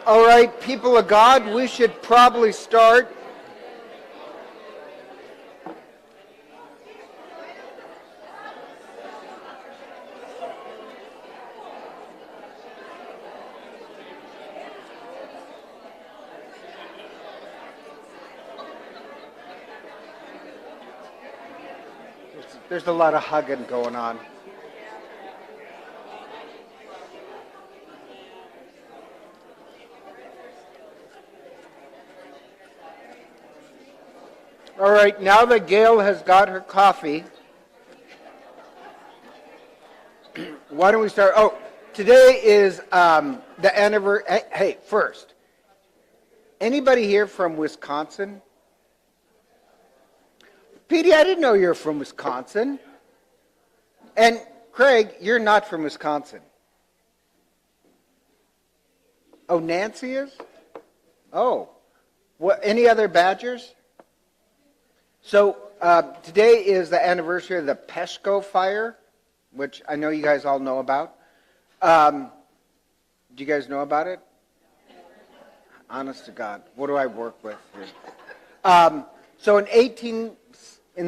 All right, people of God, we should probably start. There's a lot of hugging going on. All right, now that Gail has got her coffee, why don't we start? Oh, today is the anniversary. Hey, first, anybody here from Wisconsin? Petey, I didn't know you were from Wisconsin. And Craig, you're not from Wisconsin. Oh, Nancy is? Oh, what? Any other Badgers? So today is the anniversary of the Peshko fire, which I know you guys all know about. Do you guys know about it? Honest to God, what do I work with here? So in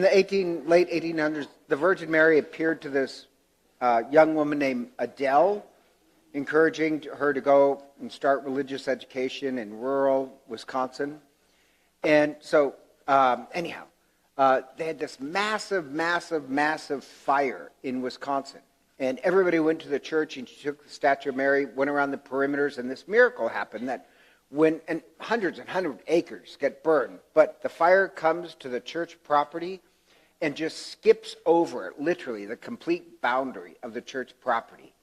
the late 1800s, the Virgin Mary appeared to this young woman named Adele, encouraging her to go and start religious education in rural Wisconsin. And so, anyhow, they had this massive fire in Wisconsin. And everybody went to the church and she took the statue of Mary, went around the perimeters, and this miracle happened that and hundreds and hundreds of acres get burned, but the fire comes to the church property and just skips over it, literally, the complete boundary of the church property.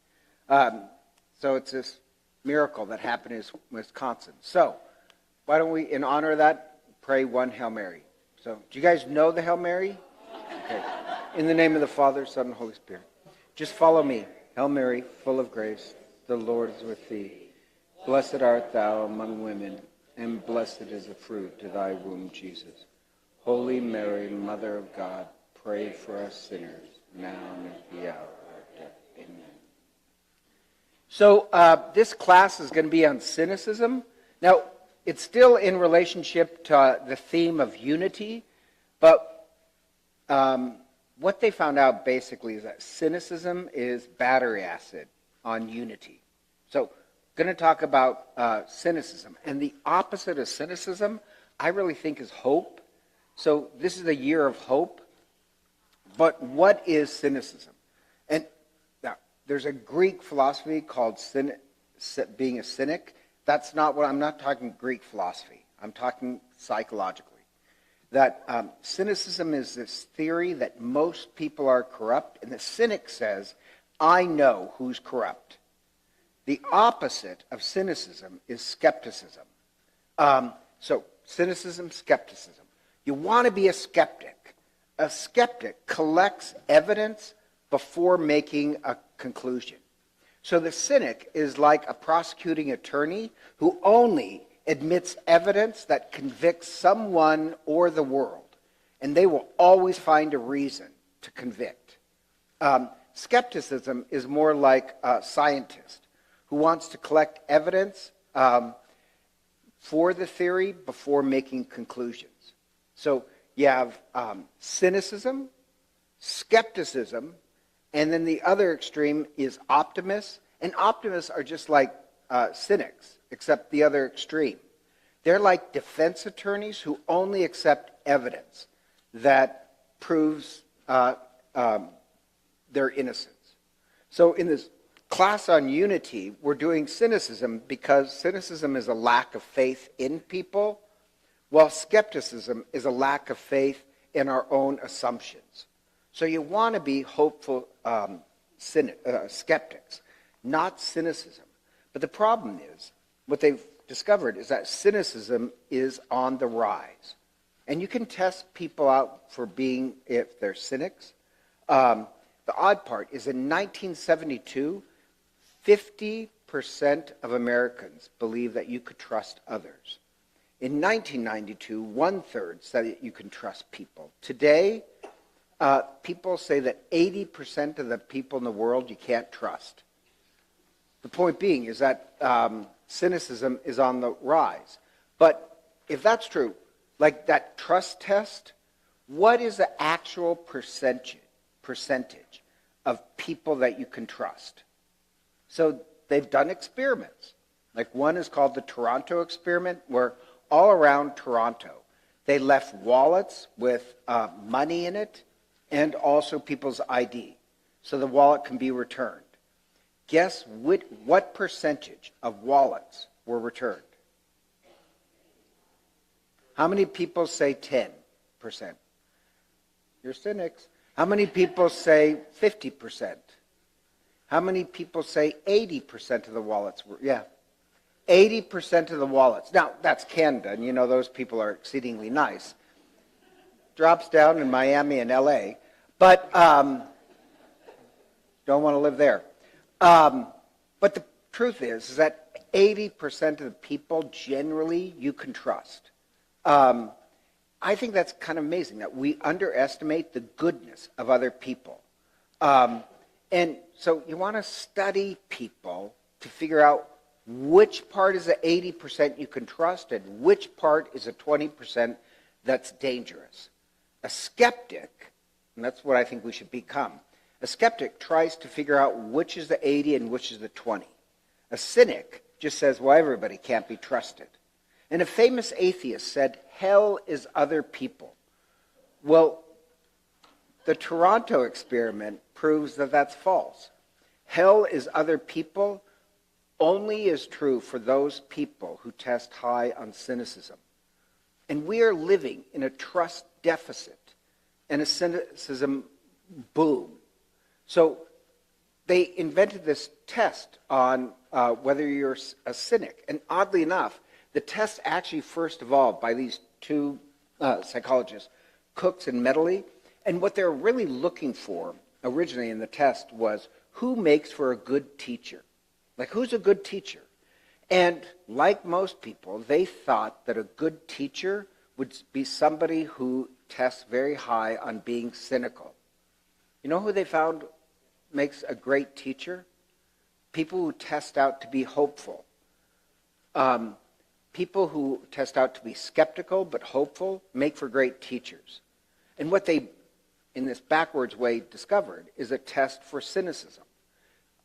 So it's this miracle that happened in Wisconsin. So why don't we, in honor of that, pray one Hail Mary. So do you guys know the Hail Mary? Okay. In the name of the Father, Son, and Holy Spirit. Just follow me. Hail Mary, full of grace, the Lord is with thee. Blessed art thou among women, and blessed is the fruit of thy womb, Jesus. Holy Mary, Mother of God, pray for us sinners, now and at the hour of our death. Amen. So this class is going to be on cynicism. Now, it's still in relationship to the theme of unity, but what they found out basically is that cynicism is battery acid on unity. So going to talk about cynicism. And the opposite of cynicism, I really think, is hope. So this is the year of hope. But what is cynicism? And now, there's a Greek philosophy called being a cynic. That's not what I'm not talking Greek philosophy. I'm talking psychologically. That cynicism is this theory that most people are corrupt, and the cynic says, I know who's corrupt. The opposite of cynicism is skepticism. So cynicism, skepticism. You want to be a skeptic. A skeptic collects evidence before making a conclusion. So the cynic is like a prosecuting attorney who only admits evidence that convicts someone or the world, and they will always find a reason to convict. Skepticism is more like a scientist who wants to collect evidence for the theory before making conclusions. So you have cynicism, skepticism, and then the other extreme is optimists. And optimists are just like cynics, except the other extreme. They're like defense attorneys who only accept evidence that proves their innocence. So in this class on unity, we're doing cynicism because cynicism is a lack of faith in people, while skepticism is a lack of faith in our own assumptions. So you want to be hopeful skeptics, not cynicism. But the problem is, what they've discovered is that cynicism is on the rise. And you can test people out for being, if they're cynics. The odd part is in 1972, 50% of Americans believe that you could trust others. In 1992, 1/3 said that you can trust people. Today, people say that 80% of the people in the world you can't trust. The point being is that cynicism is on the rise. But if that's true, like that trust test, what is the actual percentage of people that you can trust? So they've done experiments. Like one is called the Toronto experiment, where all around Toronto, they left wallets with money in it and also people's ID, so the wallet can be returned. Guess what percentage of wallets were returned? How many people say 10%? You're cynics. How many people say 50%? How many people say 80% of the wallets were? Yeah, 80% of the wallets. Now, that's Canada, and you know those people are exceedingly nice. Drops down in Miami and LA, but don't want to live there. But the truth is that 80% of the people generally you can trust. I think that's kind of amazing that we underestimate the goodness of other people. And so you want to study people to figure out which part is the 80% you can trust and which part is the 20% that's dangerous. A skeptic, and that's what I think we should become, a skeptic tries to figure out which is the 80 and which is the 20. A cynic just says, well, everybody can't be trusted. And a famous atheist said, hell is other people. Well, the Toronto experiment proves that that's false. Hell is other people only is true for those people who test high on cynicism. And we are living in a trust deficit and a cynicism boom. So they invented this test on whether you're a cynic. And oddly enough, the test actually first evolved by these two psychologists, Cooks and Medley. And what they're really looking for originally in the test was who makes for a good teacher. Like, who's a good teacher? And like most people, they thought that a good teacher would be somebody who tests very high on being cynical. You know who they found makes a great teacher? People who test out to be hopeful. People who test out to be skeptical but hopeful make for great teachers. And what they, in this backwards way, discovered is a test for cynicism.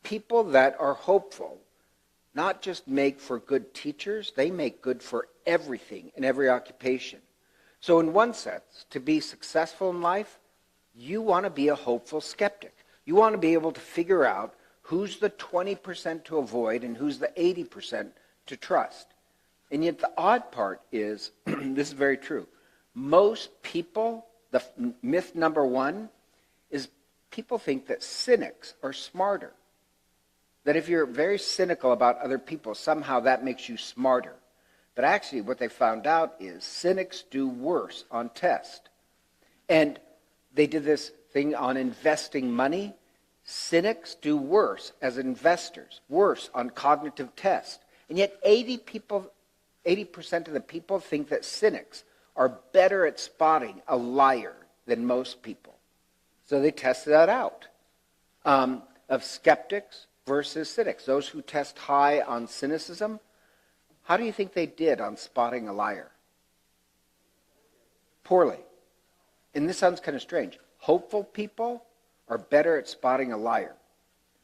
People that are hopeful not just make for good teachers, they make good for everything in every occupation. So in one sense, to be successful in life, you want to be a hopeful skeptic. You want to be able to figure out who's the 20% to avoid and who's the 80% to trust. And yet the odd part is, this is very true, most people, the myth number one, is people think that cynics are smarter. That if you're very cynical about other people, somehow that makes you smarter. But actually what they found out is cynics do worse on tests. And they did this thing on investing money. Cynics do worse as investors, worse on cognitive tests. And yet 80% of the people think that cynics are better at spotting a liar than most people. So they tested that out of skeptics versus cynics. Those who test high on cynicism, how do you think they did on spotting a liar? Poorly. And this sounds kind of strange. Hopeful people are better at spotting a liar.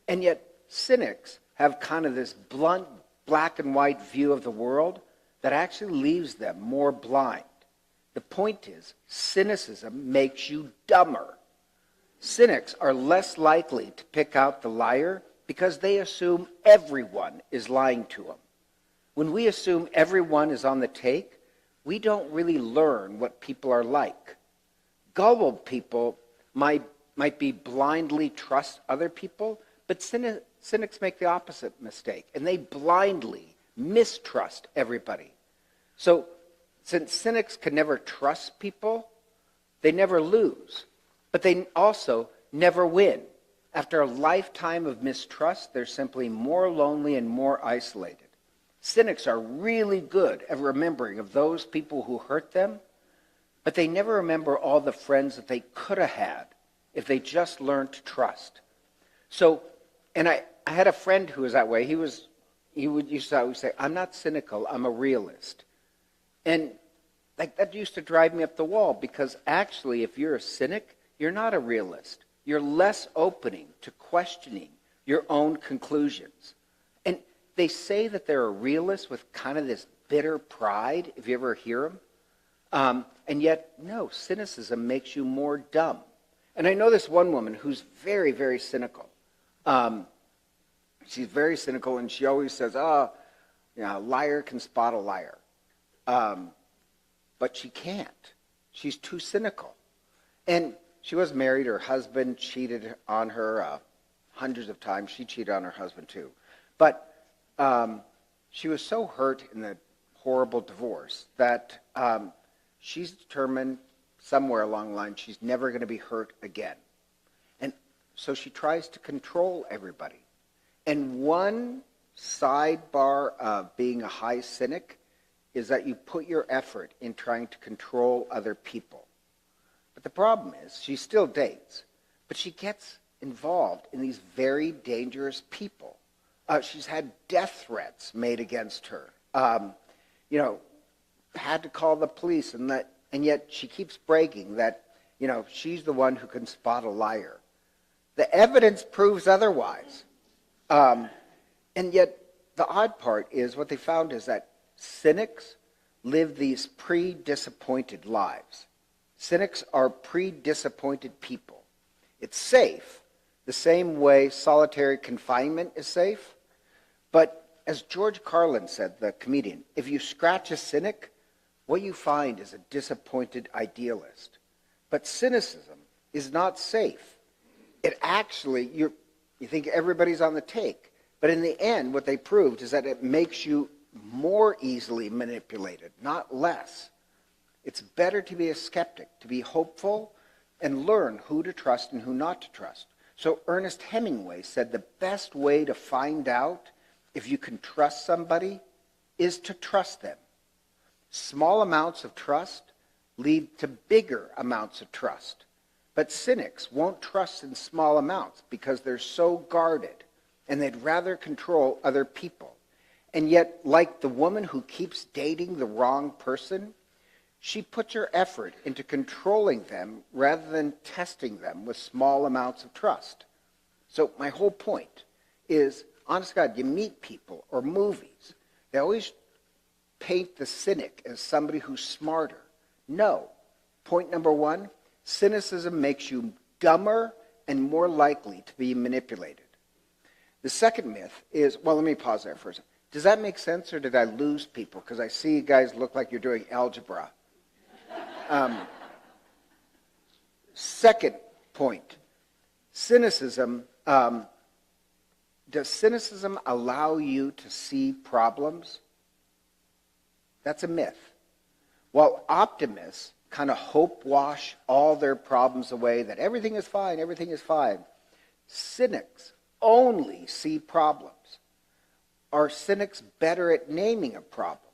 And yet cynics have kind of this blunt, black and white view of the world that actually leaves them more blind. The point is, cynicism makes you dumber. Cynics are less likely to pick out the liar because they assume everyone is lying to them. When we assume everyone is on the take, we don't really learn what people are like. Gullible people might be blindly trust other people, but cynics make the opposite mistake, and they blindly mistrust everybody. So since cynics can never trust people, they never lose, but they also never win. After a lifetime of mistrust, they're simply more lonely and more isolated. Cynics are really good at remembering of those people who hurt them, but they never remember all the friends that they could have had if they just learned to trust. So, and I had a friend who was that way. He was he used to always say, I'm not cynical, I'm a realist. And like that used to drive me up the wall, because actually if you're a cynic, you're not a realist. You're less opening to questioning your own conclusions. And they say that they're a realist with kind of this bitter pride, if you ever hear them. And yet, no, cynicism makes you more dumb. And I know this one woman who's very, very cynical. She's very cynical, and she always says, a liar can spot a liar. But she can't. She's too cynical. And she was married. Her husband cheated on her hundreds of times. She cheated on her husband too. But she was so hurt in the horrible divorce that she's determined somewhere along the line she's never going to be hurt again. And so she tries to control everybody. And one sidebar of being a high cynic is that you put your effort in trying to control other people. But the problem is she still dates, but she gets involved in these very dangerous people. She's had death threats made against her. Had to call the police, and yet she keeps bragging that, she's the one who can spot a liar. The evidence proves otherwise. And yet the odd part is what they found is that cynics live these pre-disappointed lives. Cynics are pre-disappointed people. It's safe, the same way solitary confinement is safe. But as George Carlin said, the comedian, if you scratch a cynic, what you find is a disappointed idealist. But cynicism is not safe. It actually, you think everybody's on the take. But in the end, what they proved is that it makes you more easily manipulated, not less. It's better to be a skeptic, to be hopeful, and learn who to trust and who not to trust. So Ernest Hemingway said the best way to find out if you can trust somebody is to trust them. Small amounts of trust lead to bigger amounts of trust. But cynics won't trust in small amounts because they're so guarded, and they'd rather control other people. And yet, like the woman who keeps dating the wrong person, she puts her effort into controlling them rather than testing them with small amounts of trust. So my whole point is, honest to God, you meet people or movies, they always paint the cynic as somebody who's smarter. No. Point number one, cynicism makes you dumber and more likely to be manipulated. The second myth is, well, let me pause there for a second. Does that make sense, or did I lose people? Because I see you guys look like you're doing algebra. Second point, cynicism. Does cynicism allow you to see problems? That's a myth. While optimists kind of hope wash all their problems away, that everything is fine, everything is fine, cynics only see problems. Are cynics better at naming a problem?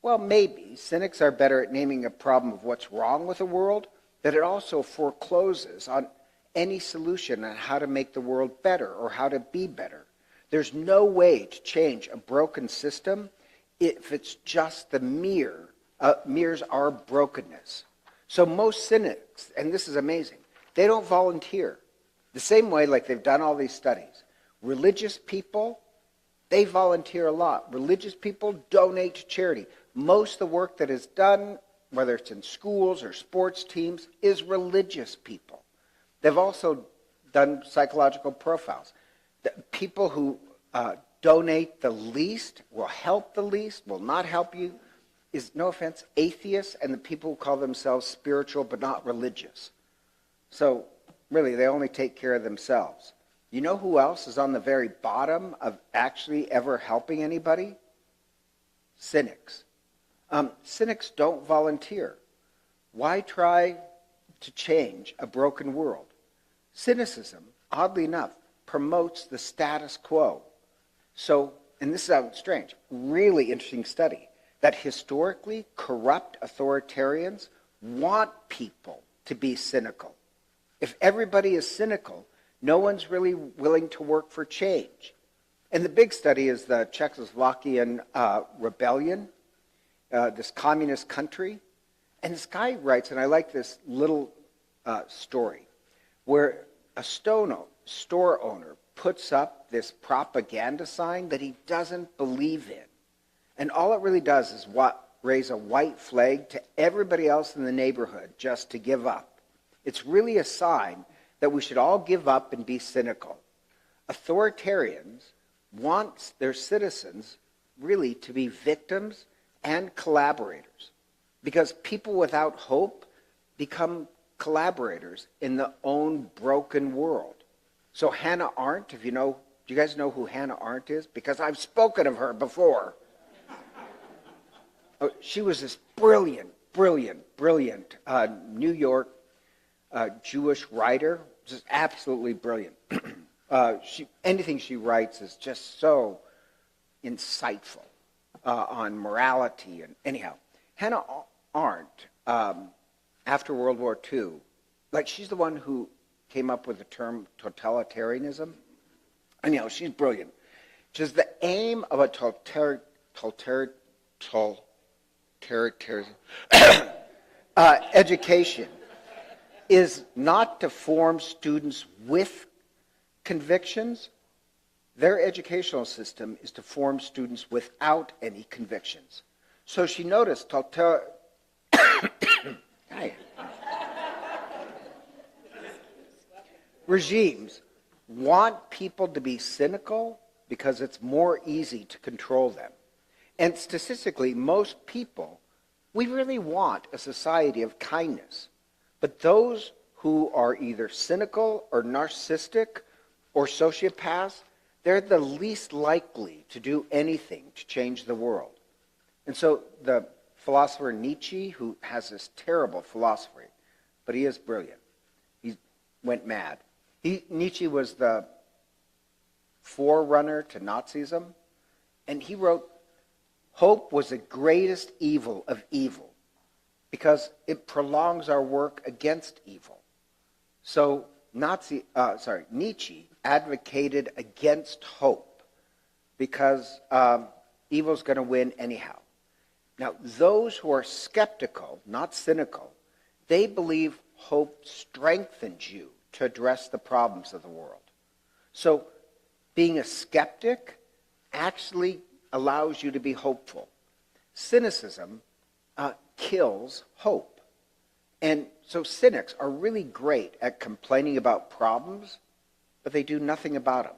Well, maybe. Cynics are better at naming a problem of what's wrong with the world, but it also forecloses on any solution on how to make the world better or how to be better. There's no way to change a broken system if it's just the mirrors our brokenness. So most cynics, and this is amazing, they don't volunteer. The same way, like they've done all these studies. Religious people, they volunteer a lot. Religious people donate to charity. Most of the work that is done, whether it's in schools or sports teams, is religious people. They've also done psychological profiles. The people who donate the least, will help the least, will not help you, is, no offense, atheists and the people who call themselves spiritual but not religious. So really, they only take care of themselves. You know who else is on the very bottom of actually ever helping anybody? Cynics. Cynics don't volunteer. Why try to change a broken world? Cynicism, oddly enough, promotes the status quo. So, and this sounds strange, really interesting study, that historically corrupt authoritarians want people to be cynical. If everybody is cynical, no one's really willing to work for change. And the big study is the Czechoslovakian rebellion, this communist country. And this guy writes, and I like this little story, where a store owner puts up this propaganda sign that he doesn't believe in. And all it really does is raise a white flag to everybody else in the neighborhood just to give up. It's really a sign that we should all give up and be cynical. Authoritarians want their citizens really to be victims and collaborators, because people without hope become collaborators in their own broken world. So Hannah Arendt, do you guys know who Hannah Arendt is? Because I've spoken of her before. She was this brilliant New York Jewish writer, just absolutely brilliant. Anything she writes is just so insightful on morality. And anyhow, Hannah Arendt, after World War II, she's the one who came up with the term totalitarianism. And she's brilliant. She says the aim of a education is not to form students with convictions. Their educational system is to form students without any convictions. So she noticed regimes want people to be cynical because it's more easy to control them. And statistically, most people, we really want a society of kindness. But those who are either cynical or narcissistic or sociopaths, they're the least likely to do anything to change the world. And so the philosopher Nietzsche, who has this terrible philosophy, but he is brilliant. He went mad. Nietzsche was the forerunner to Nazism, and he wrote, "Hope was the greatest evil of evil because it prolongs our work against evil." So Nietzsche advocated against hope because evil's going to win anyhow. Now, those who are skeptical, not cynical, they believe hope strengthens you to address the problems of the world. So being a skeptic actually allows you to be hopeful. Cynicism kills hope. And so cynics are really great at complaining about problems, but they do nothing about them.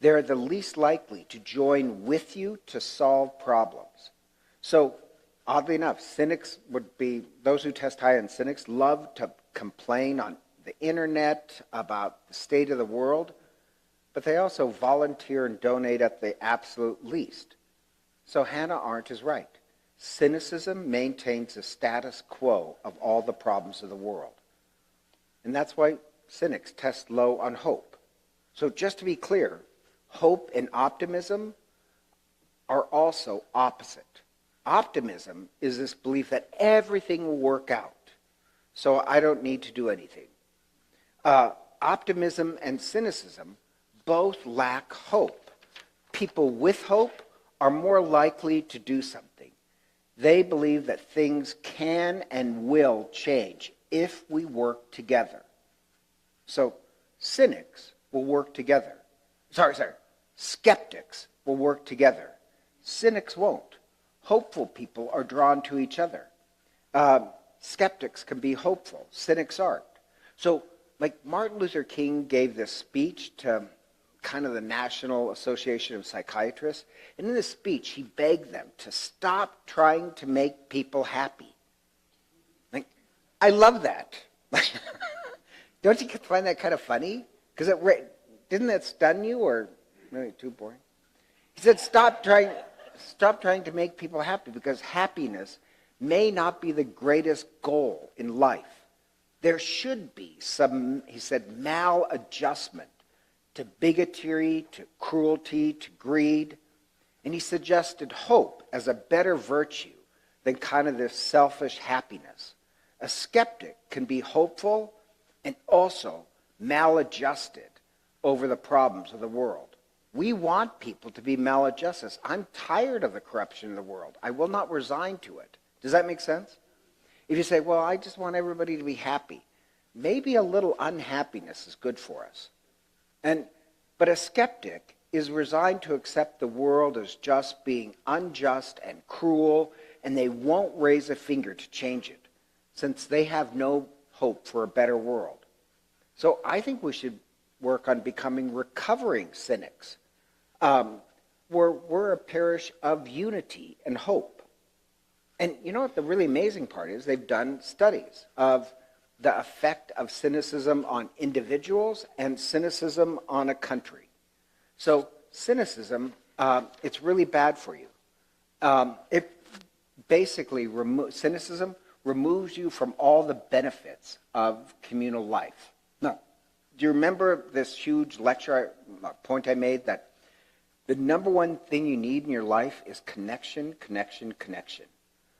They're the least likely to join with you to solve problems. So oddly enough, cynics would be, those who test high on cynics love to complain on the internet about the state of the world, but they also volunteer and donate at the absolute least. So Hannah Arendt is right. Cynicism maintains the status quo of all the problems of the world. And that's why cynics test low on hope. So just to be clear, hope and optimism are also opposite. Optimism is this belief that everything will work out, so I don't need to do anything. Optimism and cynicism both lack hope. People with hope are more likely to do something. They believe that things can and will change if we work together. So cynics will work together. Skeptics will work together. Cynics won't. Hopeful people are drawn to each other. Skeptics can be hopeful. Cynics aren't. So Martin Luther King gave this speech to kind of the National Association of Psychiatrists. And in this speech, he begged them to stop trying to make people happy. I love that. Don't you find that kind of funny? Because didn't that stun you, or maybe too boring? He said, stop trying to make people happy, because happiness may not be the greatest goal in life. There should be some, he said, maladjustment to bigotry, to cruelty, to greed. And he suggested hope as a better virtue than kind of this selfish happiness. A skeptic can be hopeful and also maladjusted over the problems of the world. We want people to be maladjusted. I'm tired of the corruption in the world. I will not resign to it. Does that make sense? If you say, well, I just want everybody to be happy, maybe a little unhappiness is good for us. But a skeptic is resigned to accept the world as just being unjust and cruel, and they won't raise a finger to change it, since they have no hope for a better world. So I think we should work on becoming recovering cynics. We're a parish of unity and hope. And you know what the really amazing part is? They've done studies of the effect of cynicism on individuals and cynicism on a country. So cynicism, it's really bad for you. It basically, cynicism removes you from all the benefits of communal life. Now, do you remember this huge point I made that the number one thing you need in your life is connection, connection, connection.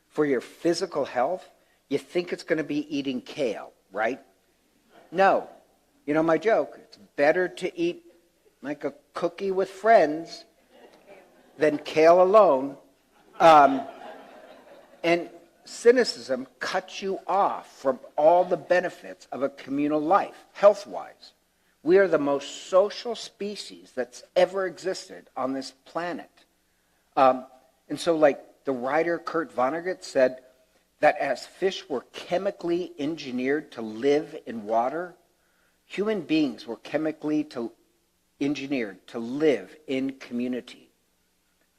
For your physical health, you think it's going to be eating kale, right? No. You know my joke. It's better to eat like a cookie with friends than kale alone. And cynicism cuts you off from all the benefits of a communal life, health-wise. We are the most social species that's ever existed on this planet. And so like the writer Kurt Vonnegut said that as fish were chemically engineered to live in water, human beings were chemically engineered to live in community.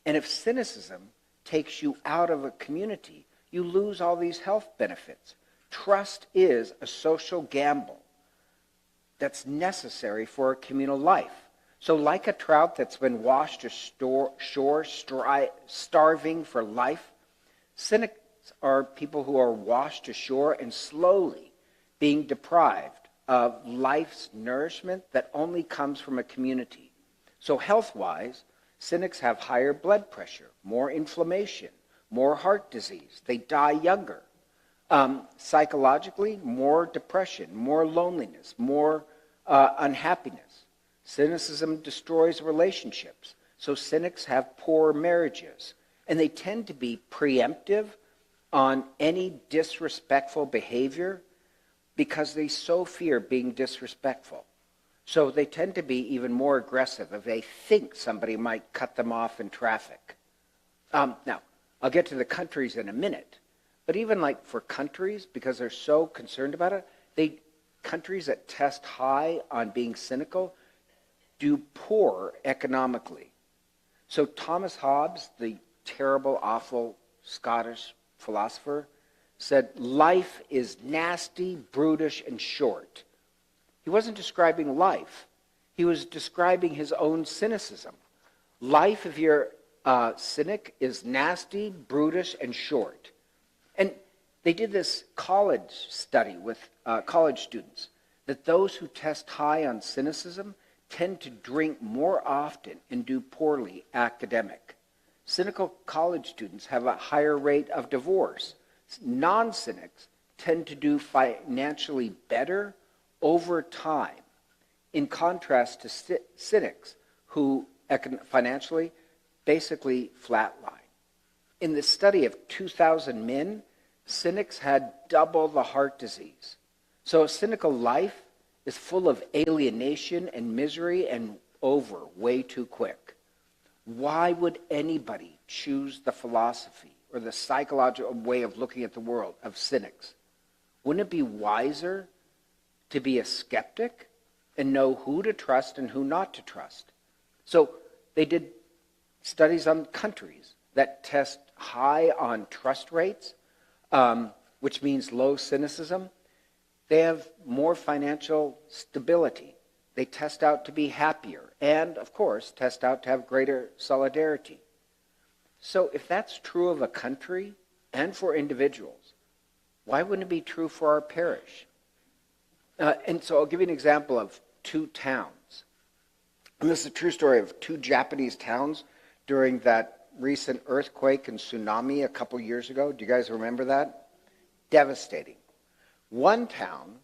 And if cynicism takes you out of a community, you lose all these health benefits. Trust is a social gamble that's necessary for a communal life. So like a trout that's been washed to shore, starving for life, cynics are people who are washed ashore and slowly being deprived of life's nourishment that only comes from a community. So health-wise, cynics have higher blood pressure, more inflammation, more heart disease. They die younger. Psychologically, more depression, more loneliness, more unhappiness. Cynicism destroys relationships. So cynics have poor marriages. And they tend to be preemptive on any disrespectful behavior because they so fear being disrespectful. So they tend to be even more aggressive if they think somebody might cut them off in traffic. Now, I'll get to the countries in a minute. But even like for countries, because they're so concerned about it, countries that test high on being cynical do poor economically. So Thomas Hobbes, the terrible, awful Scottish philosopher, said, life is nasty, brutish, and short. He wasn't describing life. He was describing his own cynicism. Life, if you're a cynic, is nasty, brutish, and short. And they did this college study with college students, that those who test high on cynicism tend to drink more often and do poorly academic. Cynical college students have a higher rate of divorce. Non-cynics tend to do financially better over time, in contrast to cynics who financially basically flatline. In the study of 2,000 men, cynics had double the heart disease. So a cynical life is full of alienation and misery and over way too quick. Why would anybody choose the philosophy or the psychological way of looking at the world of cynics? Wouldn't it be wiser to be a skeptic and know who to trust and who not to trust? So they did studies on countries that test high on trust rates, which means low cynicism. They have more financial stability. They test out to be happier and, of course, test out to have greater solidarity. So if that's true of a country and for individuals, why wouldn't it be true for our parish? And so I'll give you an example of two towns. And this is a true story of two Japanese towns during that recent earthquake and tsunami a couple years ago. Do you guys remember that? Devastating. One town,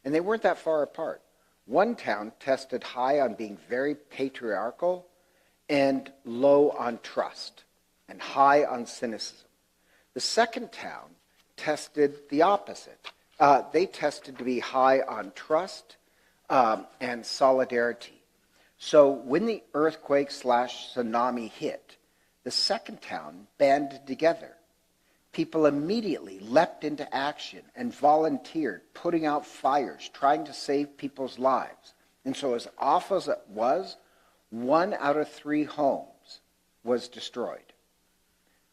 and they weren't that far apart, one town tested high on being very patriarchal, and low on trust and high on cynicism. The second town tested the opposite. They tested to be high on trust and solidarity. So when the earthquake/tsunami hit, the second town banded together. People immediately leapt into action and volunteered, putting out fires, trying to save people's lives. And so as awful as it was, 1 out of 3 homes was destroyed.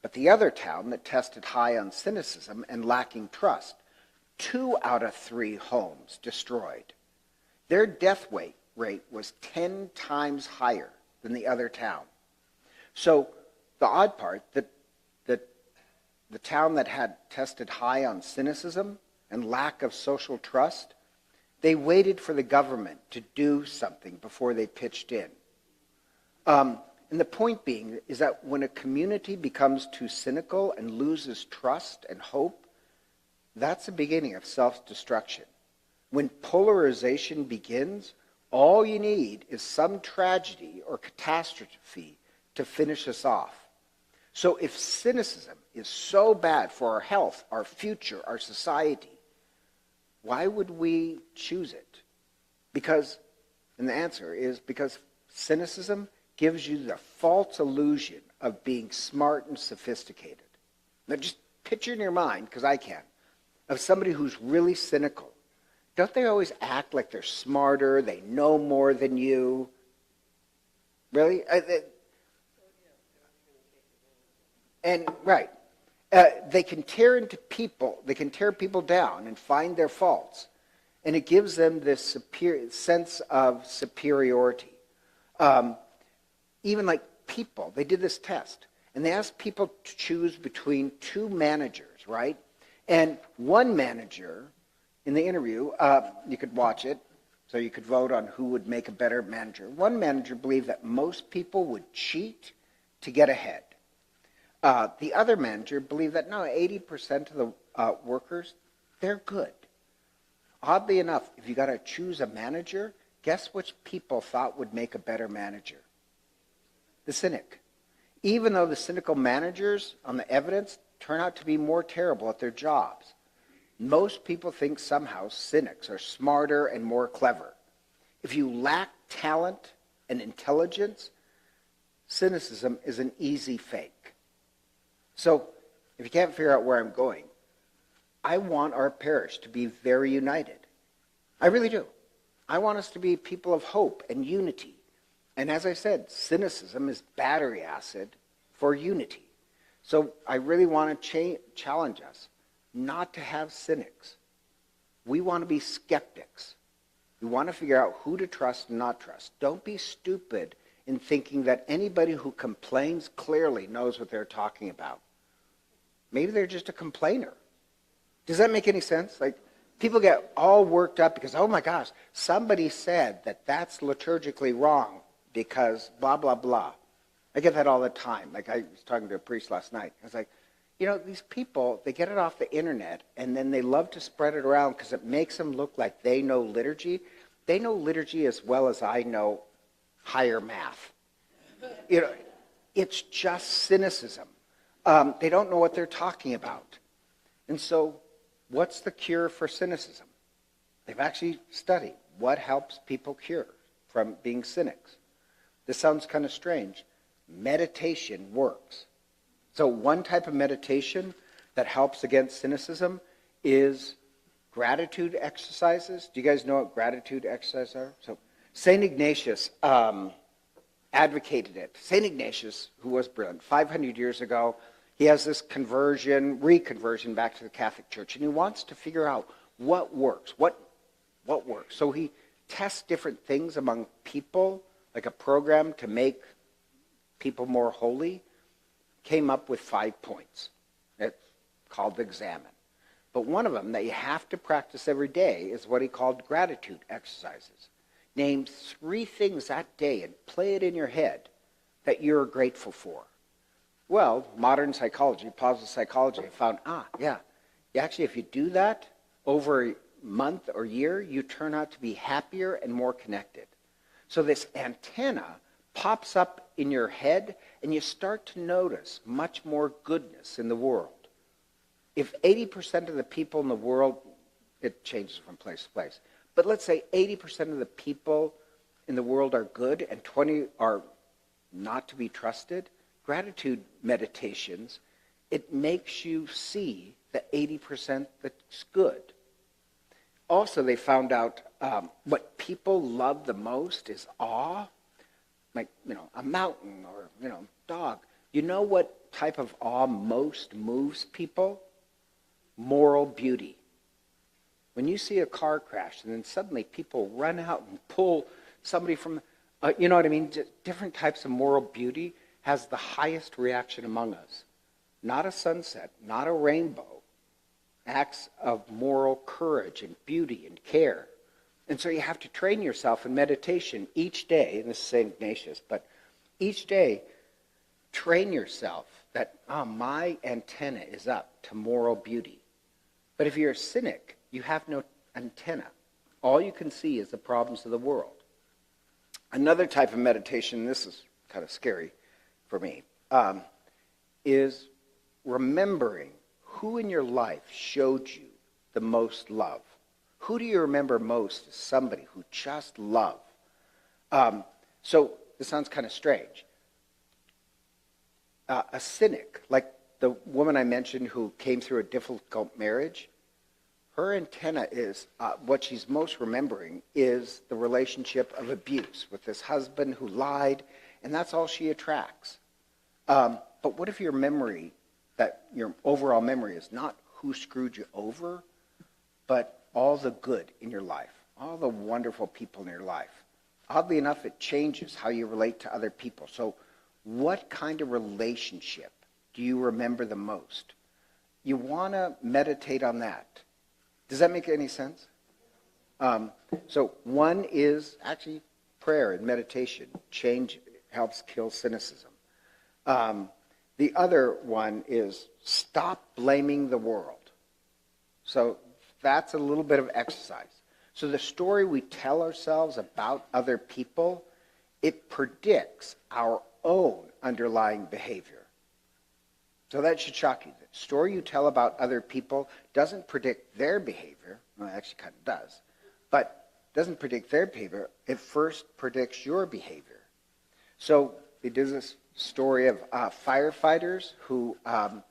But the other town that tested high on cynicism and lacking trust, 2 out of 3 homes destroyed. Their death rate was 10 times higher than the other town. So the odd part, that the town that had tested high on cynicism and lack of social trust, they waited for the government to do something before they pitched in. And the point being is that when a community becomes too cynical and loses trust and hope, that's the beginning of self-destruction. When polarization begins, all you need is some tragedy or catastrophe to finish us off. So if cynicism is so bad for our health, our future, our society, why would we choose it? And the answer is because cynicism gives you the false illusion of being smart and sophisticated. Now just picture in your mind, because I can, of somebody who's really cynical. Don't they always act like they're smarter, they know more than you? Really? Right. They can tear people down and find their faults. And it gives them this sense of superiority. Even like people, they did this test. And they asked people to choose between 2 managers, right? And one manager, in the interview, you could watch it, so you could vote on who would make a better manager. One manager believed that most people would cheat to get ahead. The other manager believed that, no, 80% of the workers, they're good. Oddly enough, if you got to choose a manager, guess which people thought would make a better manager? The cynic. Even though the cynical managers, on the evidence, turn out to be more terrible at their jobs. Most people think somehow cynics are smarter and more clever. If you lack talent and intelligence, cynicism is an easy fake. So, if you can't figure out where I'm going, I want our parish to be very united. I really do. I want us to be people of hope and unity. And as I said, cynicism is battery acid for unity. So I really want to challenge us not to have cynics. We want to be skeptics. We want to figure out who to trust and not trust. Don't be stupid in thinking that anybody who complains clearly knows what they're talking about. Maybe they're just a complainer. Does that make any sense? Like, people get all worked up because, oh my gosh, somebody said that that's liturgically wrong because blah, blah, blah. I get that all the time. Like, I was talking to a priest last night. I was like, you know, these people, they get it off the internet, and then they love to spread it around because it makes them look like they know liturgy. They know liturgy as well as I know higher math. You know, it's just cynicism. They don't know what they're talking about. And so, what's the cure for cynicism? They've actually studied what helps people cure from being cynics. This sounds kind of strange. Meditation works. So one type of meditation that helps against cynicism is gratitude exercises. Do you guys know what gratitude exercises are? So St. Ignatius advocated it. St. Ignatius, who was brilliant, 500 years ago, he has this reconversion back to the Catholic Church, and he wants to figure out what works, what works. So he tests different things among people, like a program to make people more holy, came up with 5 points. It's called the Examine. But one of them that you have to practice every day is what he called gratitude exercises. Name 3 things that day and play it in your head that you're grateful for. Well, modern psychology, positive psychology, found, actually, if you do that over a month or year, you turn out to be happier and more connected. So this antenna pops up in your head, and you start to notice much more goodness in the world. If 80% of the people in the world, it changes from place to place, but let's say 80% of the people in the world are good and 20 are not to be trusted, gratitude meditations, it makes you see the 80% that's good. Also, they found out what people love the most is awe, like, a mountain or, dog. You know what type of awe most moves people? Moral beauty. When you see a car crash and then suddenly people run out and pull somebody from, you know what I mean? Different types of moral beauty has the highest reaction among us. Not a sunset, not a rainbow. Acts of moral courage and beauty and care. And so you have to train yourself in meditation each day, and this is St. Ignatius, but each day train yourself that my antenna is up to moral beauty. But if you're a cynic, you have no antenna. All you can see is the problems of the world. Another type of meditation, this is kind of scary for me, is remembering who in your life showed you the most love. Who do you remember most as somebody who just loved? So this sounds kind of strange. A cynic, like the woman I mentioned who came through a difficult marriage, her antenna is, what she's most remembering is the relationship of abuse with this husband who lied, and that's all she attracts. But what if your memory, that your overall memory is not who screwed you over, but all the good in your life, all the wonderful people in your life? Oddly enough, it changes how you relate to other people. So what kind of relationship do you remember the most? You want to meditate on that. Does that make any sense? So one is actually prayer and meditation. Change helps kill cynicism. The other one is stop blaming the world. So that's a little bit of exercise. So the story we tell ourselves about other people, it predicts our own underlying behavior. So that should shock you. The story you tell about other people doesn't predict their behavior. Well, it actually kind of does. But doesn't predict their behavior. It first predicts your behavior. So they did this story of firefighters who, I'm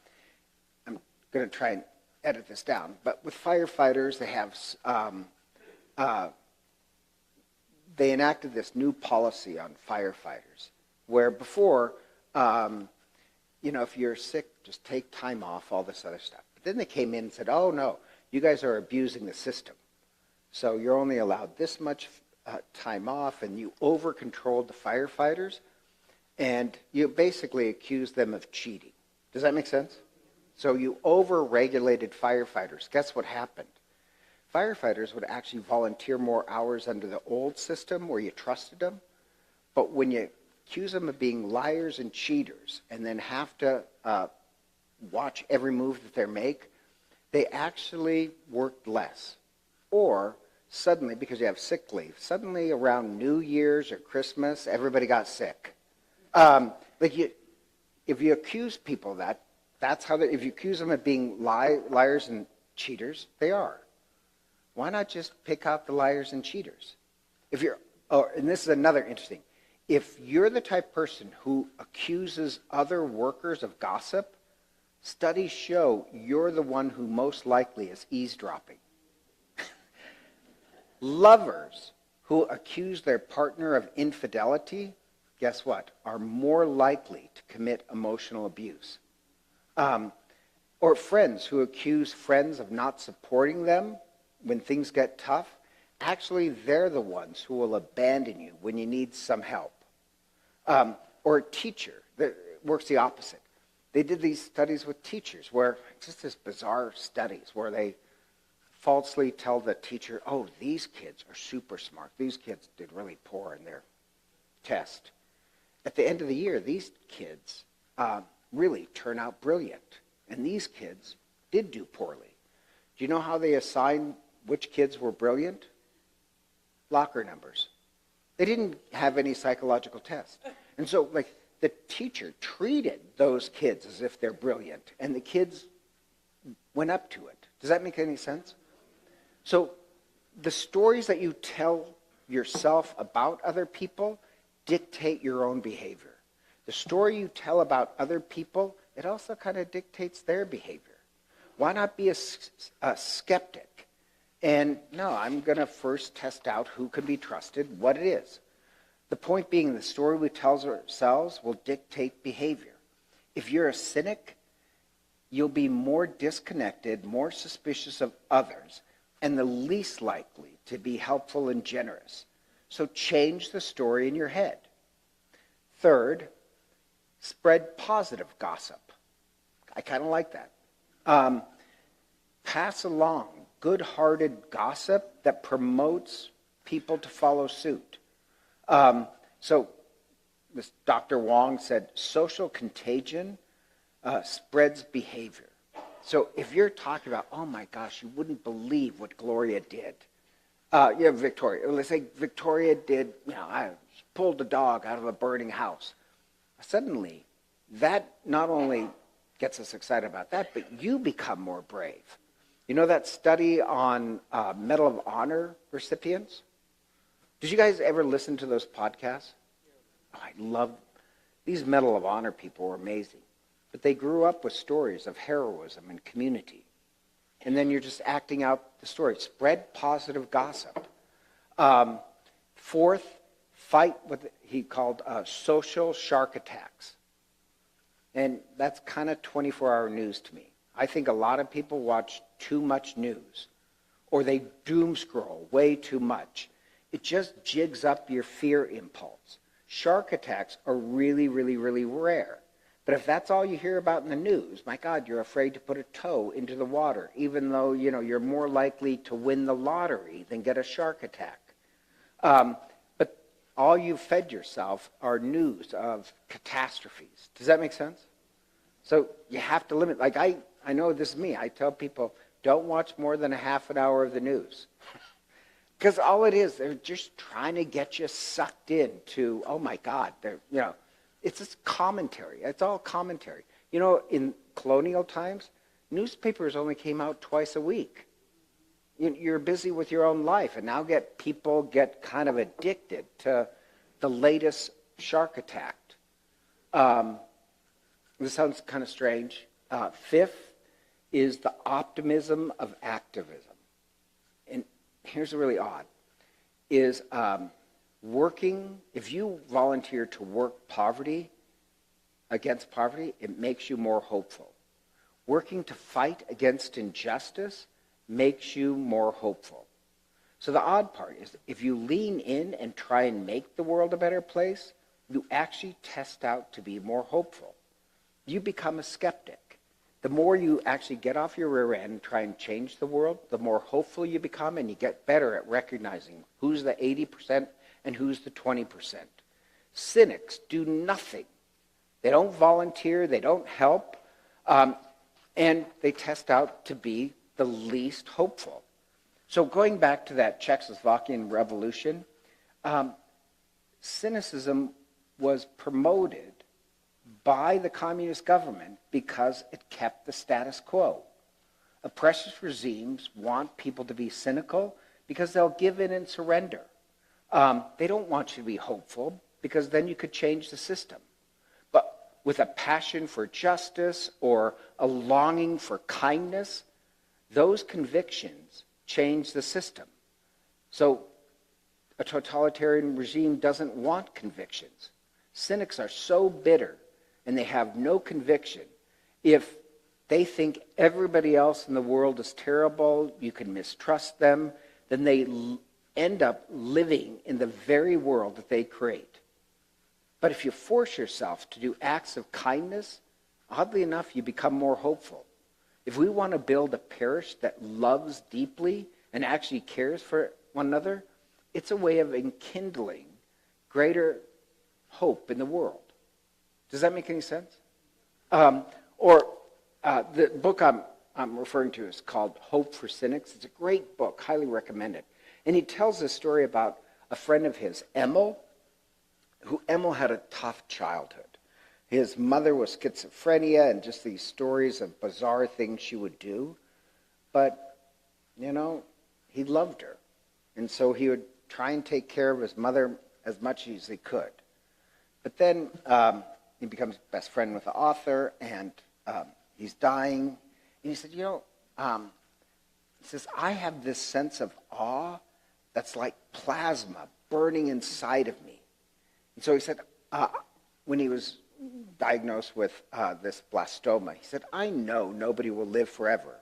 going to try and edit this down, but with firefighters, they have, they enacted this new policy on firefighters, where before, if you're sick, just take time off, all this other stuff. But then they came in and said, oh no, you guys are abusing the system. So you're only allowed this much time off, and you over-controlled the firefighters, and you basically accused them of cheating. Does that make sense? So you over-regulated firefighters. Guess what happened? Firefighters would actually volunteer more hours under the old system where you trusted them. But when you accuse them of being liars and cheaters and then have to watch every move that they make, they actually worked less. Or suddenly, because you have sick leave, suddenly around New Year's or Christmas, everybody got sick. If you accuse people of that, that's how if you accuse them of being liars and cheaters, they are. Why not just pick out the liars and cheaters? And this is another interesting. If you're the type of person who accuses other workers of gossip, studies show you're the one who most likely is eavesdropping. Lovers who accuse their partner of infidelity, guess what, are more likely to commit emotional abuse. Or friends who accuse friends of not supporting them when things get tough, actually they're the ones who will abandon you when you need some help. Or a teacher that works the opposite. They did these studies with teachers where, just this bizarre studies where they falsely tell the teacher, oh, these kids are super smart. These kids did really poor in their test. At the end of the year, these kids really turn out brilliant. And these kids did do poorly. Do you know how they assign which kids were brilliant? Locker numbers. They didn't have any psychological tests. And so, like, the teacher treated those kids as if they're brilliant, and the kids went up to it. Does that make any sense? So the stories that you tell yourself about other people dictate your own behavior. The story you tell about other people, it also kind of dictates their behavior. Why not be a skeptic? And no, I'm going to first test out who can be trusted, what it is. The point being, the story we tell ourselves will dictate behavior. If you're a cynic, you'll be more disconnected, more suspicious of others, and the least likely to be helpful and generous. So change the story in your head. Third, spread positive gossip. I kind of like that. Pass along good-hearted gossip that promotes people to follow suit. So this Dr. Wong said, social contagion spreads behavior. So if you're talking about, oh my gosh, you wouldn't believe what Gloria did. Victoria. Let's say Victoria did, I pulled the dog out of a burning house. Suddenly, that not only gets us excited about that, but you become more brave. You know that study on Medal of Honor recipients? Did you guys ever listen to those podcasts? Oh, I love these Medal of Honor people were amazing. But they grew up with stories of heroism and community. And then you're just acting out the story. Spread positive gossip. Fourth, fight what he called social shark attacks. And that's kind of 24-hour news to me. I think a lot of people watch too much news, or they doom scroll way too much. It just jigs up your fear impulse. Shark attacks are really, really, really rare. But if that's all you hear about in the news, my God, you're afraid to put a toe into the water, even though, you're more likely to win the lottery than get a shark attack. But all you've fed yourself are news of catastrophes. Does that make sense? So you have to limit. Like I know this is me. I tell people, don't watch more than a half an hour of the news. Because all it is, they're just trying to get you sucked into, oh my God, it's just commentary. It's all commentary. In colonial times, newspapers only came out twice a week. You're busy with your own life, and now people get kind of addicted to the latest shark attack. This sounds kind of strange. Fifth is the optimism of activism. And here's really odd, is working, if you volunteer to work against poverty, it makes you more hopeful. Working to fight against injustice makes you more hopeful. So the odd part is, if you lean in and try and make the world a better place, you actually test out to be more hopeful. You become a skeptic. The more you actually get off your rear end and try and change the world, the more hopeful you become, and you get better at recognizing who's the 80% and who's the 20%. Cynics do nothing. They don't volunteer, they don't help, and they test out to be the least hopeful. So going back to that Czechoslovakian revolution, cynicism was promoted by the communist government because it kept the status quo. Oppressive regimes want people to be cynical because they'll give in and surrender. They don't want you to be hopeful because then you could change the system. But with a passion for justice or a longing for kindness, those convictions change the system. So a totalitarian regime doesn't want convictions. Cynics are so bitter and they have no conviction. If they think everybody else in the world is terrible, you can mistrust them, then they end up living in the very world that they create. But if you force yourself to do acts of kindness, oddly enough, you become more hopeful. If we want to build a parish that loves deeply and actually cares for one another, it's a way of enkindling greater hope in the world. Does that make any sense? The book I'm referring to is called Hope for Cynics. It's a great book, highly recommend it. And he tells this story about a friend of his, Emil had a tough childhood. His mother was schizophrenia and just these stories of bizarre things she would do. But, he loved her. And so he would try and take care of his mother as much as he could. But then he becomes best friend with the author, and he's dying. And he said, he says, I have this sense of awe that's like plasma burning inside of me. And so he said, when he was diagnosed with this blastoma, he said, I know nobody will live forever.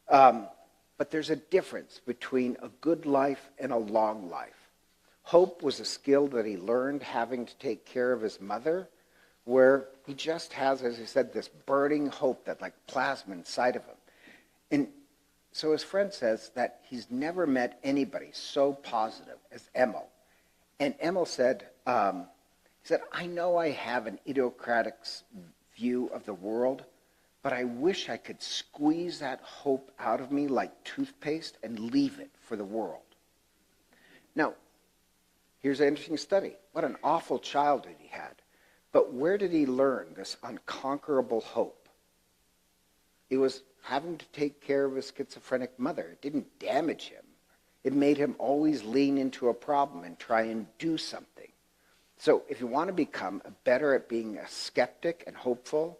But there's a difference between a good life and a long life. Hope was a skill that he learned having to take care of his mother, where he just has, as he said, this burning hope that like plasma inside of him. And so his friend says that he's never met anybody so positive as Emil. And Emil said, I know I have an idiocratic view of the world, but I wish I could squeeze that hope out of me like toothpaste and leave it for the world. Now, here's an interesting study. What an awful childhood he had. But where did he learn this unconquerable hope? It was having to take care of his schizophrenic mother. It didn't damage him. It made him always lean into a problem and try and do something. So if you want to become better at being a skeptic and hopeful,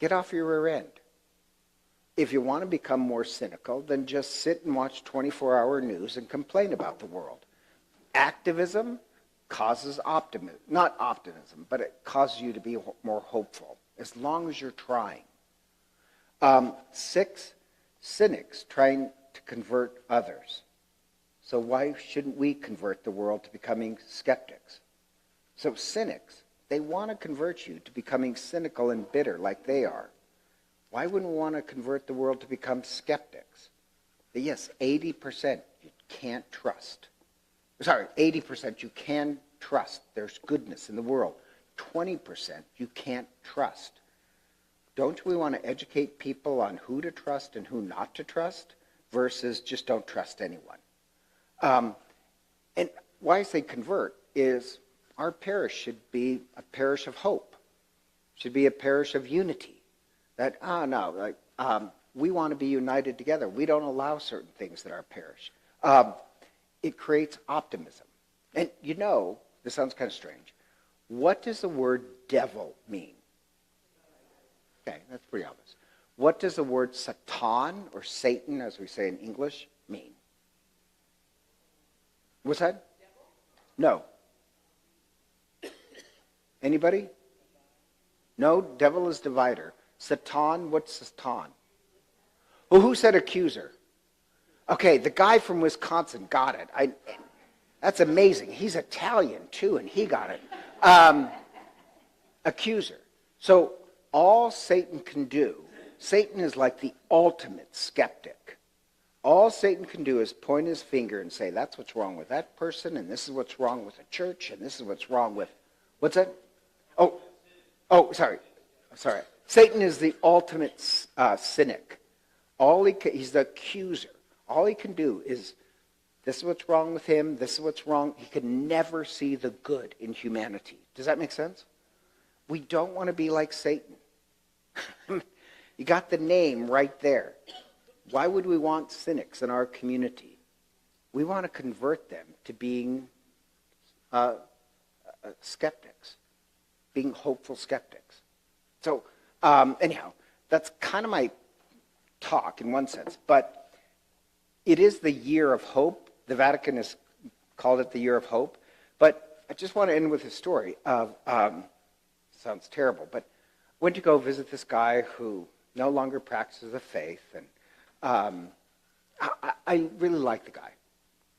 get off your rear end. If you want to become more cynical, then just sit and watch 24-hour news and complain about the world. Activism causes optimism, not optimism, but it causes you to be more hopeful, as long as you're trying. 6, cynics trying to convert others. So why shouldn't we convert the world to becoming skeptics? So cynics, they want to convert you to becoming cynical and bitter like they are. Why wouldn't we want to convert the world to become skeptics? But yes, 80% you can't trust. 80% you can trust. There's goodness in the world. 20% you can't trust. Don't we want to educate people on who to trust and who not to trust versus just don't trust anyone? And why I say convert is our parish should be a parish of hope. Should be a parish of unity. That, we want to be united together. We don't allow certain things at our parish. It creates optimism. And this sounds kind of strange. What does the word devil mean? Okay, that's pretty obvious. What does the word Satan, or Satan, as we say in English, mean? What's that? No. Anybody? No, devil is divider. Satan, what's Satan? Well, who said accuser? Okay, the guy from Wisconsin got it. That's amazing. He's Italian too, and he got it. Accuser. So all Satan can do, Satan is like the ultimate skeptic. All Satan can do is point his finger and say, that's what's wrong with that person, and this is what's wrong with the church, and this is what's wrong with... What's that? Sorry. Satan is the ultimate cynic. He's the accuser. All he can do is, this is what's wrong with him, this is what's wrong. He can never see the good in humanity. Does that make sense? We don't want to be like Satan. You got the name right there. Why would we want cynics in our community? We want to convert them to being skeptics, being hopeful skeptics. So anyhow, that's kind of my talk in one sense, but it is the year of hope. The Vatican has called it the year of hope, but I just want to end with a story of, sounds terrible, but I went to go visit this guy who no longer practices the faith, and I really like the guy.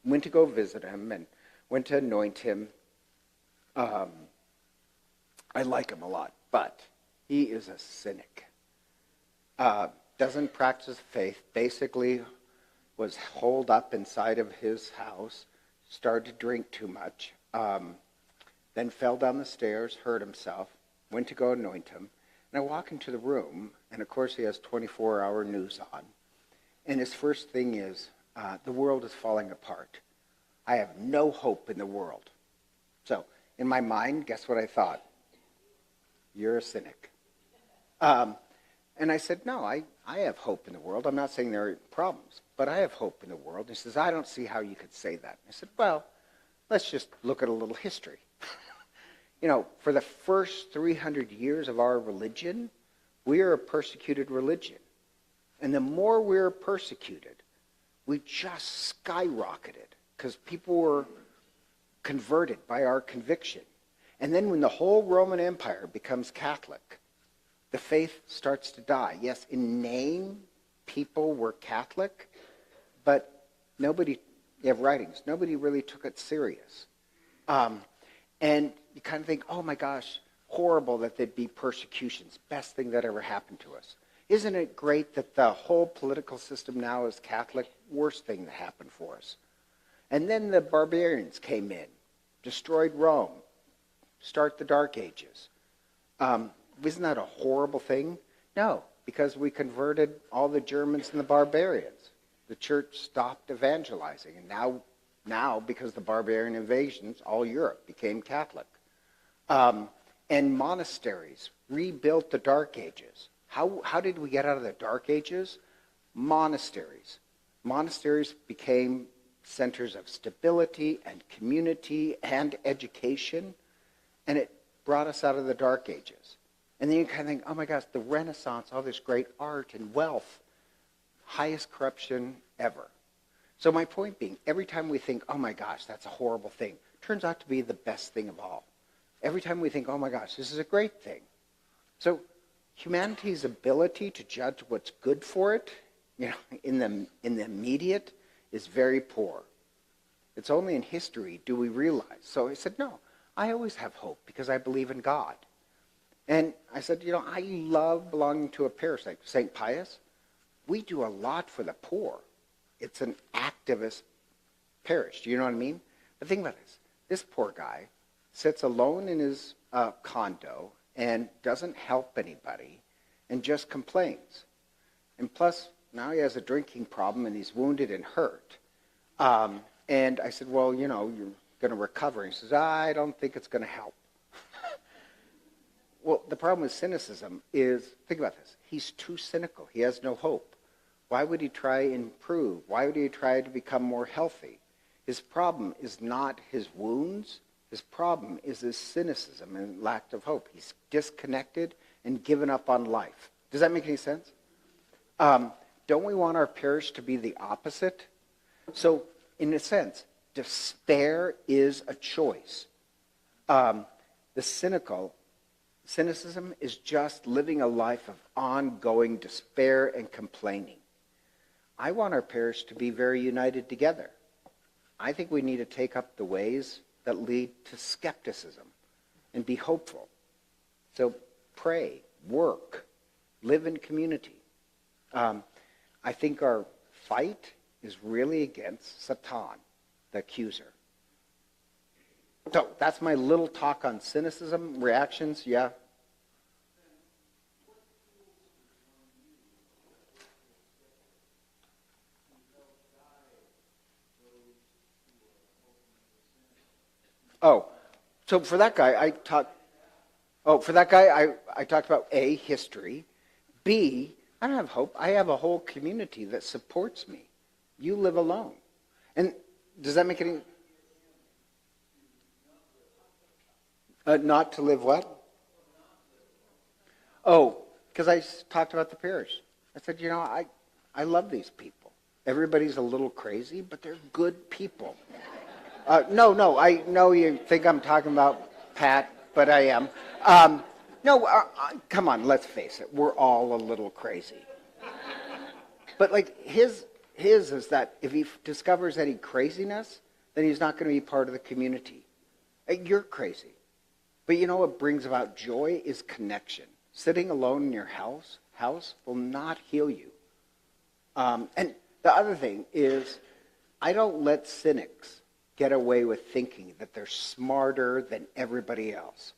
Went to go visit him and went to anoint him. I like him a lot, but he is a cynic. Doesn't practice faith, basically was holed up inside of his house, started to drink too much, then fell down the stairs, hurt himself, went to go anoint him, and I walk into the room, and of course he has 24-hour news on, and his first thing is, the world is falling apart. I have no hope in the world. So in my mind, guess what I thought? You're a cynic. And I said, no, I have hope in the world. I'm not saying there are problems, but I have hope in the world. And he says, I don't see how you could say that. I said, well, let's just look at a little history. For the first 300 years of our religion, we are a persecuted religion. And the more we're persecuted, we just skyrocketed because people were converted by our conviction. And then when the whole Roman Empire becomes Catholic, the faith starts to die. Yes, in name, people were Catholic, but nobody, you have writings, nobody really took it serious. And you kind of think, oh my gosh, horrible that there'd be persecutions. Best thing that ever happened to us. Isn't it great that the whole political system now is Catholic? Worst thing that happened for us. And then the barbarians came in, destroyed Rome, start the Dark Ages. Isn't that a horrible thing? No, because we converted all the Germans and the barbarians. The church stopped evangelizing, and now because of the barbarian invasions, all Europe became Catholic. And monasteries rebuilt the Dark Ages. How did we get out of the Dark Ages? Monasteries. Monasteries became centers of stability and community and education, and it brought us out of the Dark Ages. And then you kind of think, oh my gosh, the Renaissance, all this great art and wealth, highest corruption ever. So my point being, every time we think, oh my gosh, that's a horrible thing, turns out to be the best thing of all. Every time we think, oh my gosh, this is a great thing. So humanity's ability to judge what's good for it, in the immediate, is very poor. It's only in history do we realize. So I said, no, I always have hope because I believe in God. And I said, I love belonging to a parish like St. Pius. We do a lot for the poor. It's an activist parish. Do you know what I mean? But think about this. This poor guy sits alone in his condo and doesn't help anybody and just complains. And plus, now he has a drinking problem and he's wounded and hurt. And I said, well, you're going to recover. And he says, I don't think it's going to help. Well, the problem with cynicism is, think about this, he's too cynical. He has no hope. Why would he try and improve? Why would he try to become more healthy? His problem is not his wounds. His problem is his cynicism and lack of hope. He's disconnected and given up on life. Does that make any sense? Don't we want our parish to be the opposite? So, in a sense, despair is a choice. Cynicism is just living a life of ongoing despair and complaining. I want our parish to be very united together. I think we need to take up the ways that lead to skepticism and be hopeful. So pray, work, live in community. I think our fight is really against Satan, the accuser. So that's my little talk on cynicism, reactions, yeah. Oh, so for that guy, I talked about A, history. B, I don't have hope. I have a whole community that supports me. You live alone. And does that make any... not to live what? Oh, because I talked about the parish. I said, I love these people. Everybody's a little crazy, but they're good people. No, I know you think I'm talking about Pat, but I am. Come on, let's face it. We're all a little crazy. But his is that if he discovers any craziness, then he's not going to be part of the community. You're crazy. But what brings about joy is connection. Sitting alone in your house will not heal you. And the other thing is, I don't let cynics get away with thinking that they're smarter than everybody else.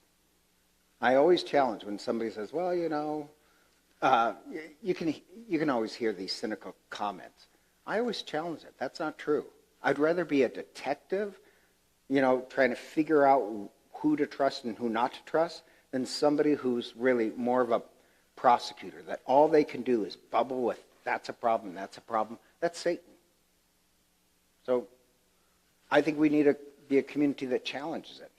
I always challenge when somebody says, well, you can always hear these cynical comments. I always challenge it. That's not true. I'd rather be a detective, trying to figure out who to trust and who not to trust, than somebody who's really more of a prosecutor, that all they can do is bubble with, that's a problem, that's a problem. That's Satan. So I think we need to be a community that challenges it.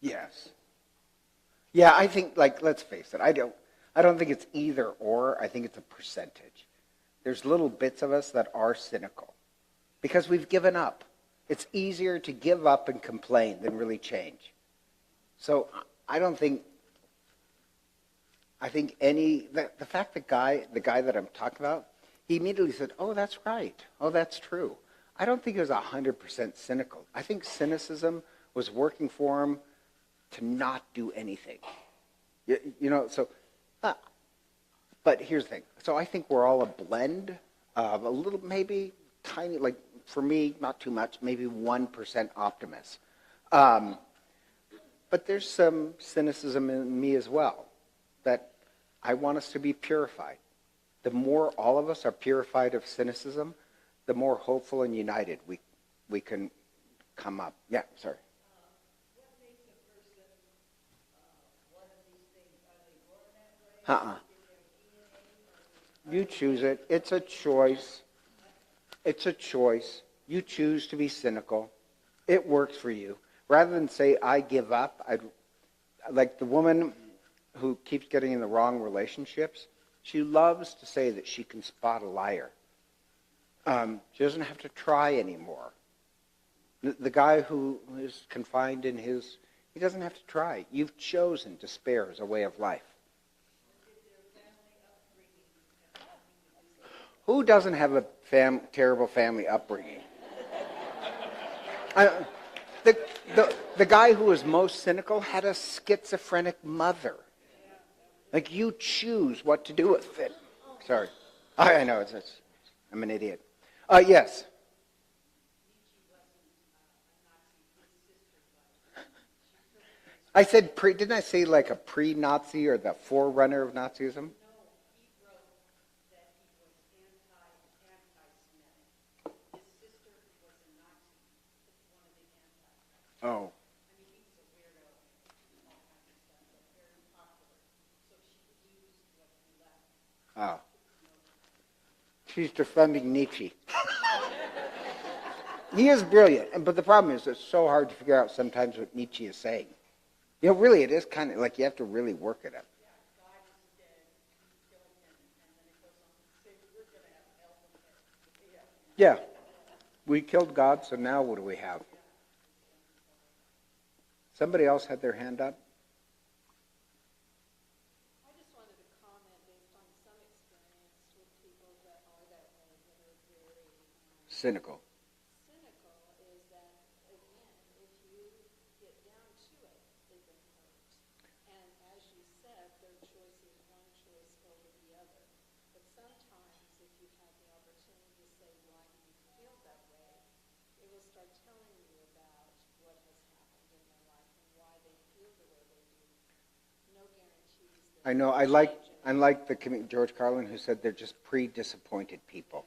Yes. Yeah, I think, let's face it, I don't think it's either or. I think it's a percentage. There's little bits of us that are cynical because we've given up. It's easier to give up and complain than really change. So I think the fact that the guy that I'm talking about, he immediately said, oh, that's right. Oh, that's true. I don't think he was 100% cynical. I think cynicism was working for him to not do anything. But here's the thing. So I think we're all a blend of a little, maybe tiny, like for me, not too much, maybe 1% optimist. But there's some cynicism in me as well, that I want us to be purified. The more all of us are purified of cynicism, the more hopeful and united we can come up. Yeah, sorry. You choose it. It's a choice. It's a choice. You choose to be cynical. It works for you. Rather than say, I give up, like the woman who keeps getting in the wrong relationships, she loves to say that she can spot a liar. She doesn't have to try anymore. The guy who is confined in he doesn't have to try. You've chosen despair as a way of life. Who doesn't have a terrible family upbringing? The guy who was most cynical had a schizophrenic mother. Like, you choose what to do with it. Sorry. I know, I'm an idiot. Yes. I said didn't I say like a pre-Nazi or the forerunner of Nazism? Oh. Oh. She's defending Nietzsche. He is brilliant, but the problem is it's so hard to figure out sometimes what Nietzsche is saying. Really, it is kind of like you have to really work at it. Yeah. We killed God, so now what do we have? Somebody else had their hand up? I just wanted to comment based on some experience with people that are that way, that are very Cynical. cynical, is that, again, if you get down to it, they've been hurt. And as you said, their choice is one choice over the other. But sometimes, if you have the opportunity to say, why do you feel that way, it will start telling you about what has happened in their life and why they feel the way they do. No guarantees that I know. I like the George Carlin who said they're just pre-disappointed people.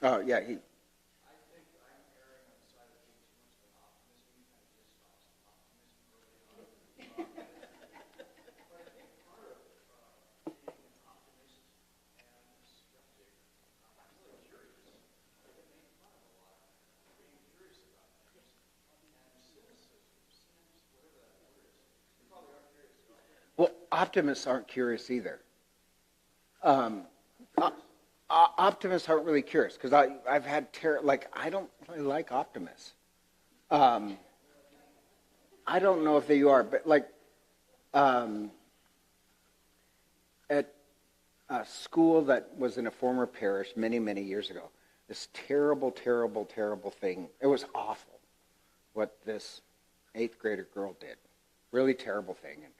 Oh yeah, he. I think I'm erring on the side of being too much of an optimist. We kind of just lost optimism early on. But I think part of being an optimist and a skeptic, I'm really curious. I get made fun of a lot for being curious about things. And cynicism, whatever that word is, you probably are curious about it. Well, optimists aren't curious either. Optimists aren't really curious because I've had I don't really like optimists. I don't know if you are, but at a school that was in a former parish many, many years ago, this terrible, terrible, terrible thing. It was awful what this 8th grader girl did. Really terrible thing. And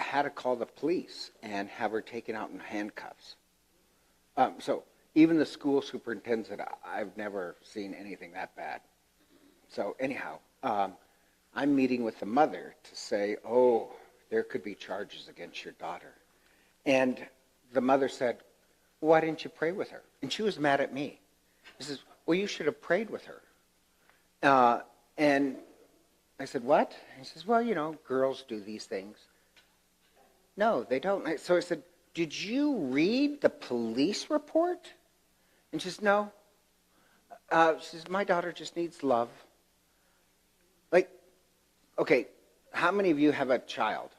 had to call the police and have her taken out in handcuffs. So even the school superintendent said, I've never seen anything that bad. So anyhow, I'm meeting with the mother to say, oh, there could be charges against your daughter. And the mother said, why didn't you pray with her? And she was mad at me. She says, well, you should have prayed with her. And I said, what? And he says, well, girls do these things. No, they don't. So I said, did you read the police report? And she says, no. She says, my daughter just needs love. Like, okay, how many of you have a child?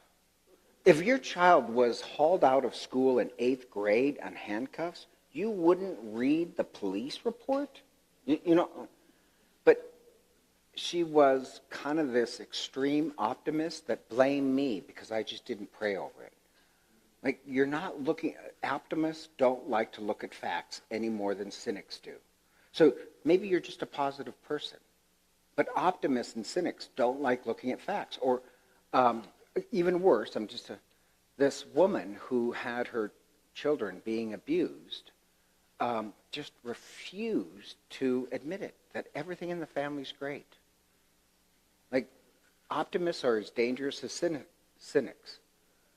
If your child was hauled out of school in 8th grade on handcuffs, you wouldn't read the police report? But she was kind of this extreme optimist that blamed me because I just didn't pray over it. Like, you're not looking, optimists don't like to look at facts any more than cynics do. So maybe you're just a positive person. But optimists and cynics don't like looking at facts. Or even worse, this woman who had her children being abused just refused to admit it, that everything in the family's great. Like, optimists are as dangerous as cynics.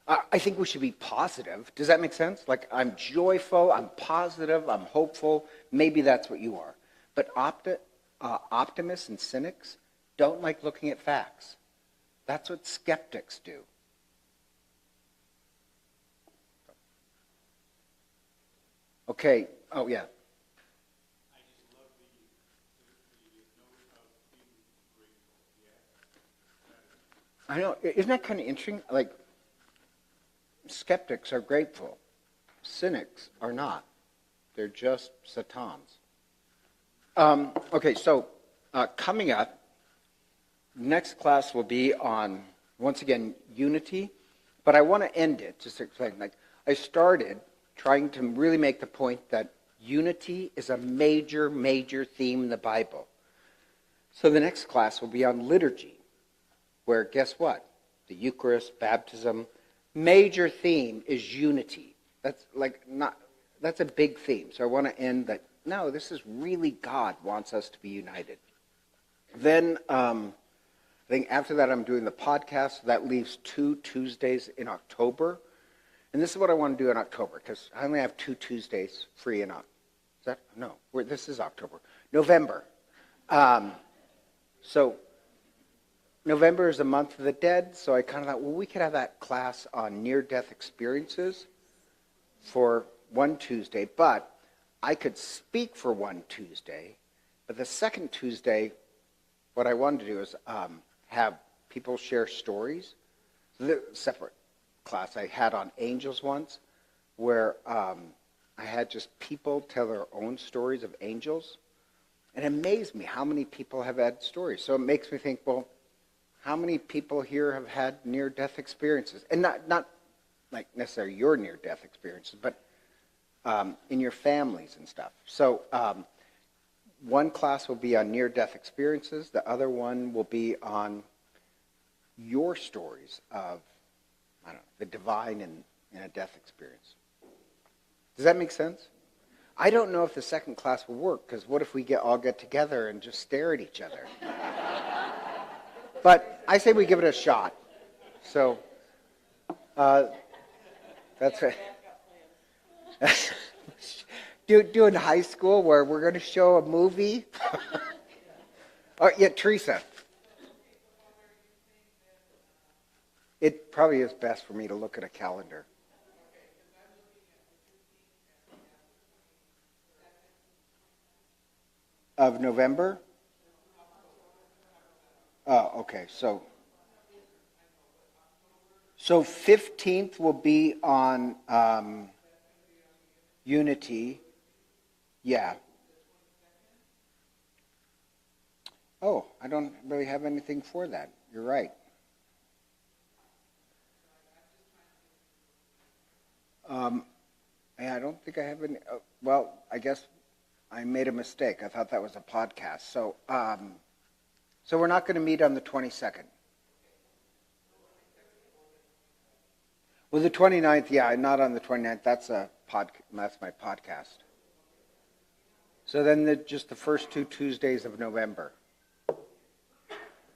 I think we should be positive. Does that make sense? Like, I'm joyful, I'm positive, I'm hopeful. Maybe that's what you are. But optimists and cynics don't like looking at facts. That's what skeptics do. Okay. Oh, yeah. I just love the note of being grateful. Yeah. I know. Isn't that kind of interesting? Like, skeptics are grateful. Cynics are not. They're just satans. Okay, so coming up, next class will be on, once again, unity. But I want to end it, just to explain. Like, I started trying to really make the point that unity is a major, major theme in the Bible. So the next class will be on liturgy, where, guess what? The Eucharist, baptism, major theme is unity. That's a big theme. So I want to end that, no, this is really God wants us to be united. Then I think after that I'm doing the podcast. That leaves 2 Tuesdays in October. And this is what I want to do in October, because I only have 2 Tuesdays free in October. This is October. November. So November is the month of the dead, so I kind of thought, well, we could have that class on near-death experiences for one Tuesday, but I could speak for one Tuesday, but the second Tuesday, what I wanted to do is have people share stories. Separate class I had on angels once, where I had just people tell their own stories of angels, and it amazed me how many people have had stories. So it makes me think, well, how many people here have had near-death experiences? And not like necessarily your near-death experiences, but in your families and stuff. So one class will be on near-death experiences. The other one will be on your stories of, the divine in a death experience. Does that make sense? I don't know if the second class will work, because what if we all get together and just stare at each other? But I say we give it a shot. So that's it. Doing high school where we're going to show a movie. Oh, yeah, Teresa. It probably is best for me to look at a calendar. Of November? Oh, okay. So 15th will be on unity. Yeah. Oh, I don't really have anything for that. You're right. Yeah, I don't think I have any. Well, I guess I made a mistake. I thought that was a podcast. So we're not going to meet on the 22nd. Well, the 29th, yeah, not on the 29th. That's my podcast. So then just the first 2 Tuesdays of November.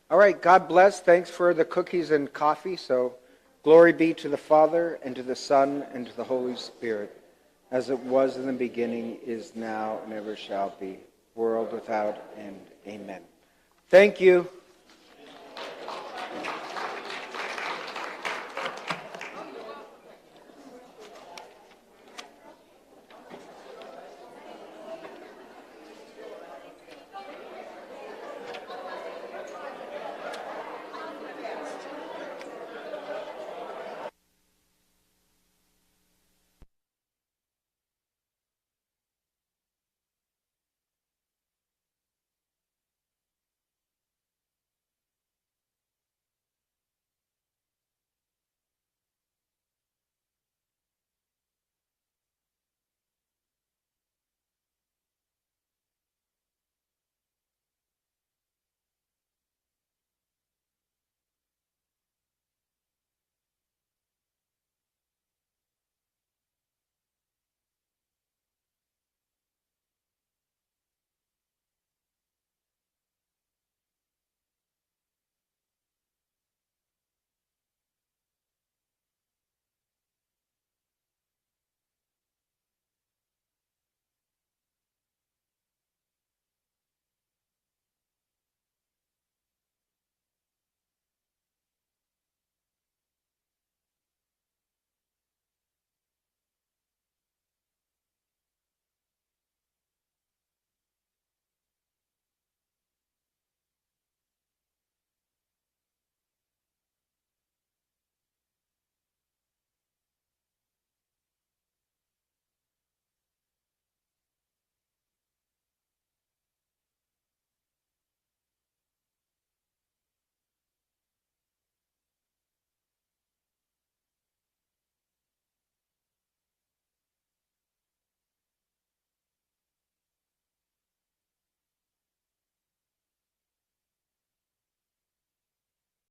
All right, God bless. Thanks for the cookies and coffee. So glory be to the Father, and to the Son, and to the Holy Spirit, as it was in the beginning, is now, and ever shall be, world without end. Amen. Thank you.